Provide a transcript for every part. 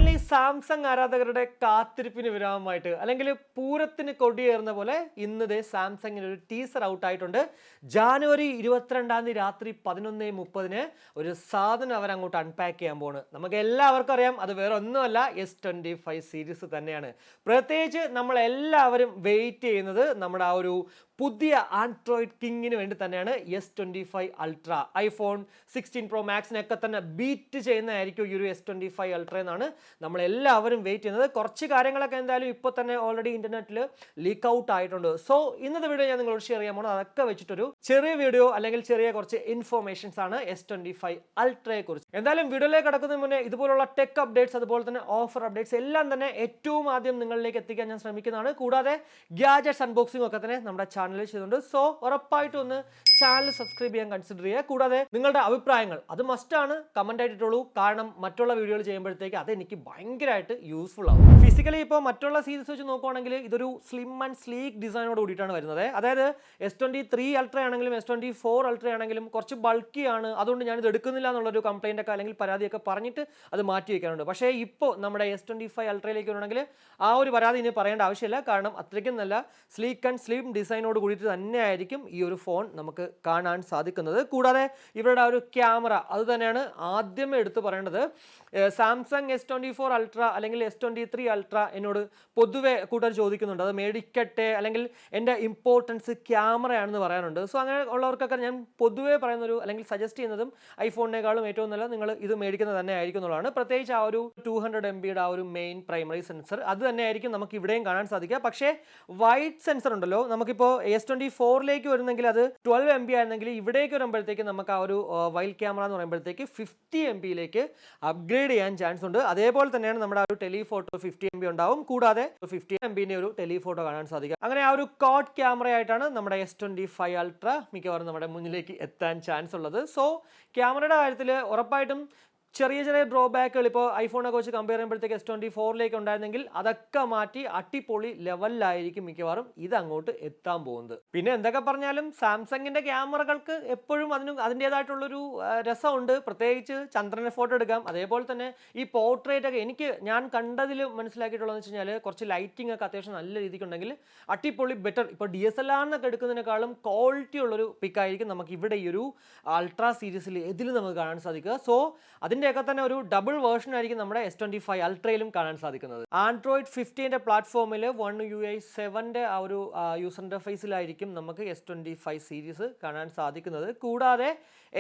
Finally Samsung ആരാധകരുടെ കാത്തിരിപ്പിന് വിരാമമായിട്ട് അല്ലെങ്കിൽ പൂരത്തിന് കൊടിയേറുന്ന പോലെ ഇന്ന് സാംസങ്ങിന് ഒരു ടീസർ ഔട്ട് ആയിട്ടുണ്ട്. ജാനുവരി 22 രാത്രി 11:30 ഒരു സാധനം അവർ അങ്ങോട്ട് അൺപാക്ക് ചെയ്യാൻ പോണ്. നമുക്ക് എല്ലാവർക്കും അറിയാം അത് വേറെ ഒന്നുമല്ല, S25 സീരീസ് തന്നെയാണ്. പ്രത്യേകിച്ച് നമ്മളെല്ലാവരും വെയിറ്റ് ചെയ്യുന്നത് നമ്മുടെ ആ ഒരു പുതിയ ആൻഡ്രോയിഡ് കിങ്ങിന് വേണ്ടി തന്നെയാണ്. S25 അൾട്ര ഐഫോൺ 16 Pro മാക്സിനൊക്കെ തന്നെ ബീറ്റ് ചെയ്യുന്നതായിരിക്കും ഈ ഒരു S25 അൾട്ര എന്നാണ് നമ്മളെല്ലാവരും വെയിറ്റ് ചെയ്യുന്നത്. കുറച്ച് കാര്യങ്ങളൊക്കെ എന്തായാലും ഇപ്പോൾ തന്നെ ഓൾറെഡി ഇന്റർനെറ്റിൽ ലീക്ക് ഔട്ട് ആയിട്ടുണ്ട്. സോ ഇന്നത്തെ വീഡിയോ ഞാൻ നിങ്ങളോട് ഷെയർ ചെയ്യാൻ പോകുന്നത് അതൊക്കെ വെച്ചിട്ടൊരു ചെറിയ വീഡിയോ അല്ലെങ്കിൽ ചെറിയ കുറച്ച് ഇൻഫോർമേഷൻസ് ആണ് S25 അൾട്രയെ കുറിച്ച്. എന്തായാലും വീഡിയോയിലേക്ക് കടക്കുന്നതിന് മുന്നേ ഇതുപോലുള്ള ടെക് അപ്ഡേറ്റ്സ് അതുപോലെ തന്നെ ഓഫർ അപ്ഡേറ്റ്സ് എല്ലാം തന്നെ ഏറ്റവും ആദ്യം നിങ്ങളിലേക്ക് എത്തിക്കാൻ ഞാൻ ശ്രമിക്കുന്നതാണ്. കൂടാതെ ഗാഡ്ജറ്റ്സ് അൺബോക്സിംഗ് ഒക്കെ തന്നെ നമ്മുടെ ചാനൽ ചെയ്തിട്ടുണ്ട്. സോ ഉറപ്പായിട്ടും ഒന്ന് ചാനൽ സബ്സ്ക്രൈബ് ചെയ്യാൻ കൺസിഡർ ചെയ്യുക. കൂടാതെ നിങ്ങളുടെ അഭിപ്രായങ്ങൾ അത് മസ്റ്റാണ് കമന്റ് ആയിട്ടുള്ളൂ. കാരണം മറ്റുള്ള വീഡിയോകൾ ചെയ്യുമ്പോഴത്തേക്ക് അത് എനിക്ക് ഭയങ്കരമായിട്ട് യൂസ്ഫുൾ ആവും. ഫിസിക്കലി ഇപ്പോൾ മറ്റുള്ള സീരീസ് വെച്ച് നോക്കുവാണെങ്കിൽ ഇതൊരു സ്ലിം ആൻഡ് സ്ലീക്ക് ഡിസൈനോട് കൂടിയിട്ടാണ് വരുന്നത്. അതായത് S23 അൾട്ര ആണെങ്കിലും S24 അൾട്ര ആണെങ്കിലും കുറച്ച് ബൾക്കി ആണ്, അതുകൊണ്ട് ഞാനിത് എടുക്കുന്നില്ല എന്നുള്ളൊരു കംപ്ലൈൻ്റ് ഒക്കെ അല്ലെങ്കിൽ പരാതിയൊക്കെ പറഞ്ഞിട്ട് അത് മാറ്റി വയ്ക്കാറുണ്ട്. പക്ഷേ ഇപ്പോൾ നമ്മുടെ S25 അൾട്രയിലേക്ക് വരണമെങ്കിൽ ആ ഒരു പരാതി ഇനി പറയേണ്ട ആവശ്യമില്ല. കാരണം അത്രയ്ക്കും നല്ല സ്ലീക്ക് ആൻഡ് സ്ലിം ഡിസൈനോട് കൂടിയിട്ട് തന്നെയായിരിക്കും ഈ ഒരു ഫോൺ നമുക്ക് കാണാൻ സാധിക്കുന്നത്. കൂടാതെ ഇവരുടെ ആ ഒരു ക്യാമറ അത് തന്നെയാണ് ആദ്യമേ എടുത്തു പറയേണ്ടത്. സാംസങ് S24 അൾട്ര അല്ലെങ്കിൽ S23 അൾട്ര എന്നോട് പൊതുവെ കൂട്ടർ ചോദിക്കുന്നുണ്ട്, അത് മേടിക്കട്ടെ അല്ലെങ്കിൽ എൻ്റെ ഇമ്പോർട്ടൻസ് ക്യാമറയാണെന്ന് പറയാനുണ്ട്. സോ അങ്ങനെ ഉള്ളവർക്കൊക്കെ ഞാൻ പൊതുവേ പറയുന്നൊരു അല്ലെങ്കിൽ സജസ്റ്റ് ചെയ്യുന്നതും ഐഫോണിനേക്കാളും ഏറ്റവും നല്ല നിങ്ങൾ ഇത് മേടിക്കുന്നത് തന്നെ ആയിരിക്കും എന്നുള്ളതാണ്. പ്രത്യേകിച്ച് ആ ഒരു 200 MB ആ ഒരു മെയിൻ പ്രൈമറി സെൻസർ അത് തന്നെയായിരിക്കും നമുക്ക് ഇവിടെയും കാണാൻ സാധിക്കുക. പക്ഷേ വൈഡ് സെൻസർ ഉണ്ടല്ലോ, നമുക്കിപ്പോൾ S24ലേക്ക് വരുന്നെങ്കിൽ അത് 12 MB ആയിരുന്നെങ്കിൽ ഇവിടേക്ക് വരുമ്പോഴത്തേക്ക് നമുക്ക് ആ ഒരു വൈൽഡ് ക്യാമറ എന്ന് പറയുമ്പോഴത്തേക്ക് 50 MBയിലേക്ക് അപ്ഗ്രേഡ് ചെയ്യാൻ ചാൻസ് ഉണ്ട്. അതേപോലെ തന്നെയാണ് നമ്മുടെ ആ ഒരു ടെലിഫോട്ടോ 50 MB ഉണ്ടാവും. കൂടാതെ 50 MBന്റെ ഒരു ടെലിഫോട്ടോ കാണാൻ സാധിക്കും. അങ്ങനെ ആ ഒരു കോഡ് ക്യാമറ ആയിട്ടാണ് നമ്മുടെ S25 അൾട്ര മിക്കവാറും നമ്മുടെ മുന്നിലേക്ക് എത്താൻ ചാൻസ് ഉള്ളത്. സോ ക്യാമറയുടെ കാര്യത്തിൽ ഉറപ്പായിട്ടും ചെറിയ ചെറിയ ഡ്രോബാക്കുകൾ ഇപ്പോൾ ഐഫോണൊക്കെ വെച്ച് കമ്പയർ ചെയ്യുമ്പോഴത്തേക്ക് S24ലേക്ക് ഉണ്ടായിരുന്നെങ്കിൽ അതൊക്കെ മാറ്റി അടിപൊളി ലെവലിലായിരിക്കും മിക്കവാറും ഇത് അങ്ങോട്ട് എത്താൻ പോകുന്നത്. പിന്നെ എന്തൊക്കെ പറഞ്ഞാലും സാംസങ്ങിന്റെ ക്യാമറകൾക്ക് എപ്പോഴും അതിൻ്റെതായിട്ടുള്ളൊരു രസമുണ്ട്. പ്രത്യേകിച്ച് ചന്ദ്രനെ ഫോട്ടോ എടുക്കാം. അതേപോലെ തന്നെ ഈ പോർട്രേറ്റ് ഒക്കെ ഞാൻ കണ്ടതിൽ മനസ്സിലാക്കിയിട്ടുള്ളതെന്ന് വെച്ച് കഴിഞ്ഞാൽ കുറച്ച് ലൈറ്റിംഗ് ഒക്കെ അത്യാവശ്യം നല്ല രീതിക്കുണ്ടെങ്കിൽ അടിപൊളി ബെറ്റർ. ഇപ്പോൾ DSLR എന്നൊക്കെ എടുക്കുന്നതിനേക്കാളും ക്വാളിറ്റി ഉള്ളൊരു പിക്കായിരിക്കും നമുക്ക് ഇവിടെ ഈ ഒരു അൾട്ര സീരീസിൽ ഇതിൽ നമുക്ക് കാണാൻ സാധിക്കുക. സോ അതിൻ്റെയൊക്കെ തന്നെ ഒരു ഡബിൾ വേർഷൻ ആയിരിക്കും നമ്മുടെ S25 അൾട്രയിലും കാണാൻ സാധിക്കുന്നത്. ആൻഡ്രോയിഡ് 15 പ്ലാറ്റ്ഫോമിൽ One UI 7 ആ ഒരു യൂസർ ഇന്റർഫേസിലായിരിക്കും നമുക്ക് S25 സീരീസ് കാണാൻ സാധിക്കുന്നത്. കൂടാതെ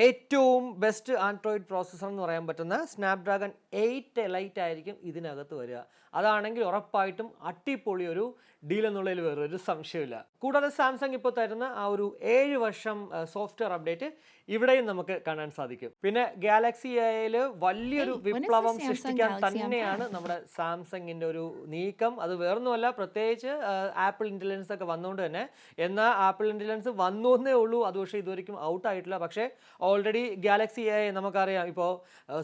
ഏറ്റവും ബെസ്റ്റ് ആൻഡ്രോയിഡ് പ്രോസസ്സർ എന്ന് പറയാൻ പറ്റുന്ന സ്നാപ്ഡ്രാഗൺ 8 എലൈറ്റ് ആയിരിക്കും ഇതിനകത്ത് വരിക. അതാണെങ്കിൽ ഉറപ്പായിട്ടും അടിപൊളി ഒരു ഡീൽ എന്നുള്ളതിൽ വേറൊരു സംശയമില്ല. കൂടാതെ സാംസങ് ഇപ്പോൾ തരുന്ന ആ ഒരു 7 വർഷം സോഫ്റ്റ്വെയർ അപ്ഡേറ്റ് ഇവിടെയും നമുക്ക് കാണാൻ സാധിക്കും. പിന്നെ ഗാലക്സി AI വലിയൊരു വിപ്ലവം സൃഷ്ടിക്കാൻ തന്നെയാണ് നമ്മുടെ സാംസങ്ങിന്റെ ഒരു നീക്കം. അത് വേറൊന്നുമല്ല, പ്രത്യേകിച്ച് ആപ്പിൾ ഇന്റലിജൻസ് ഒക്കെ വന്നുകൊണ്ട് തന്നെ. എന്നാൽ ആപ്പിൾ ഇന്റലിജൻസ് വന്നു എന്നേ ഉള്ളൂ, അത് പക്ഷേ ഇതുവരെയും ഔട്ട് ആയിട്ടില്ല. പക്ഷേ ഓൾറെഡി ഗാലക്സി AI നമുക്കറിയാം, ഇപ്പോൾ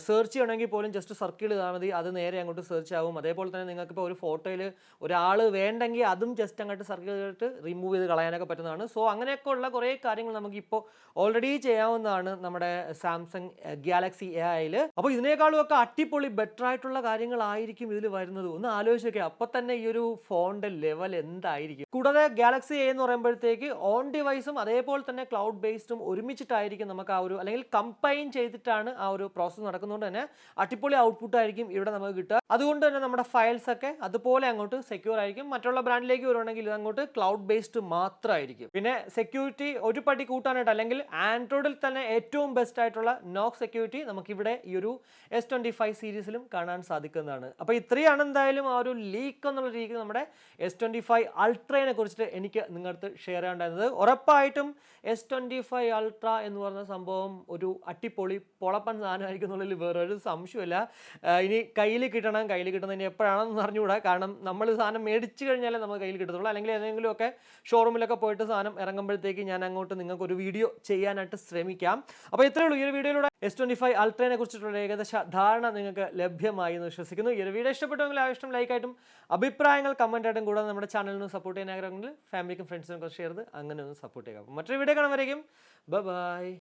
സെർച്ച് ചെയ്യണമെങ്കിൽ പോലും ജസ്റ്റ് സർക്കിൾ ചെയ്താൽ മതി, അത് നേരെ അങ്ങോട്ട് സെർച്ച് ആവും. അതേപോലെ തന്നെ നിങ്ങൾക്കിപ്പോൾ ഒരു ഫോട്ടോയിൽ ഒരാൾ വേണ്ടെങ്കിൽ അതും ജസ്റ്റ് അങ്ങോട്ട് സർക്കിൾ ചെയ്തിട്ട് റിമൂവ് ചെയ്ത് കളയാനൊക്കെ പറ്റുന്നതാണ്. സോ അങ്ങനെയൊക്കെ ഉള്ള കുറേ കാര്യങ്ങൾ നമുക്കിപ്പോൾ ഓൾറെഡി ചെയ്യാവുന്നതാണ് നമ്മുടെ സാംസങ് ഗാലക്സി AI. അപ്പോൾ ഇതിനേക്കാളും ഒക്കെ അടിപൊളി ബെറ്റർ ആയിട്ടുള്ള കാര്യങ്ങളായിരിക്കും ഇതിൽ വരുന്നത്. ഒന്ന് ആലോചിച്ച് നോക്കുക, അപ്പോൾ തന്നെ ഈ ഒരു ഫോണിന്റെ ലെവൽ എന്തായിരിക്കും. കൂടാതെ ഗാലക്സി AI എന്ന് പറയുമ്പോഴത്തേക്ക് ഓൺ ഡിവൈസും അതേപോലെ തന്നെ ക്ലൗഡ് ബേസ്ഡും ഒരുമിച്ചിട്ടായിരിക്കും നമുക്ക് ആ ഒരു അല്ലെങ്കിൽ കമ്പൈൻ ചെയ്തിട്ടാണ് ആ ഒരു പ്രോസസ്സ് നടക്കുന്നതുകൊണ്ട് തന്നെ അടിപൊളി ഔട്ട്പുട്ട് ആയിരിക്കും ഇവിടെ നമുക്ക് കിട്ടുക. അതുകൊണ്ട് തന്നെ നമ്മുടെ ഫയൽസ് ഒക്കെ അതുപോലെ അങ്ങോട്ട് സെക്യൂർ ആയിരിക്കും. മറ്റുള്ള ബ്രാൻഡിലേക്ക് വരുവാണെങ്കിൽ ഇത് അങ്ങോട്ട് ക്ലൗഡ് ബേസ്ഡ് മാത്രമായിരിക്കും. പിന്നെ സെക്യൂരിറ്റി ഒരു പടി കൂട്ടാനായിട്ട് അല്ലെങ്കിൽ ആൻഡ്രോയിഡിൽ തന്നെ ഏറ്റവും ബെസ്റ്റ് ആയിട്ടുള്ള നോക്ക് സെക്യൂരിറ്റി നമുക്കിവിടെ ഈ ഒരു S25 സീരീസിലും കാണാൻ സാധിക്കുന്നതാണ്. അപ്പോൾ ഇത്രയാണ് എന്തായാലും ആ ഒരു ലീക്ക് എന്നുള്ള രീതിക്ക് നമ്മുടെ S25 അൾട്രയെ കുറിച്ചിട്ട് എനിക്ക് നിങ്ങളടുത്ത് ഷെയർ ചെയ്യാനുണ്ടായിരുന്നത്. ഉറപ്പായിട്ടും S25 അൾട്ര എന്ന് പറഞ്ഞ സംഭവം ഒരു അടിപൊളി പൊളപ്പൻ സാധനമായിരിക്കും എന്നുള്ളതിൽ വേറൊരു സംശയമില്ല. ഇനി കയ്യിൽ കിട്ടുന്നതിന് എപ്പോഴാണെന്ന് അറിഞ്ഞുകൂടാ. കാരണം നമ്മൾ സാധനം മേടിച്ചു കഴിഞ്ഞാലേ നമുക്ക് കയ്യിൽ കിട്ടത്തുള്ളൂ. അല്ലെങ്കിൽ ഏതെങ്കിലുമൊക്കെ ഷോറൂമിലൊക്കെ പോയിട്ട് സാധനം ഇറങ്ങുമ്പോഴത്തേക്ക് ഞാൻ അങ്ങോട്ട് നിങ്ങൾക്ക് ഒരു വീഡിയോ ചെയ്യാനായിട്ട് ശ്രമിക്കാം. അപ്പോൾ ഇത്രയേ ഉള്ളൂ. ഈ ഒരു വീഡിയോയിലൂടെ S25 അൾട്രയെ കുറിച്ചിട്ടുള്ള ഏകദേശ ധാരണ നിങ്ങൾക്ക് ലഭ്യമായി എന്ന് വിശ്വസിക്കുന്നു. ഈ ഒരു വീഡിയോ ഇഷ്ടപ്പെട്ടുവെങ്കിൽ ആ ഇഷ്ടം ലൈക്കായിട്ടും അഭിപ്രായങ്ങൾ കമന്റ് ആയിട്ടും കൂടാതെ നമ്മുടെ ചാനലിന് സപ്പോർട്ട് ചെയ്യാൻ ആഗ്രഹമെങ്കിൽ ഫാമിലിക്കും ഫ്രണ്ട്സിനും ഷെയർ ചെയ്ത് അങ്ങനെ ഒന്ന് സപ്പോർട്ട് ചെയ്യുക. മറ്റൊരു വീഡിയോ കാണുമ്പോഴേക്കും ബൈ.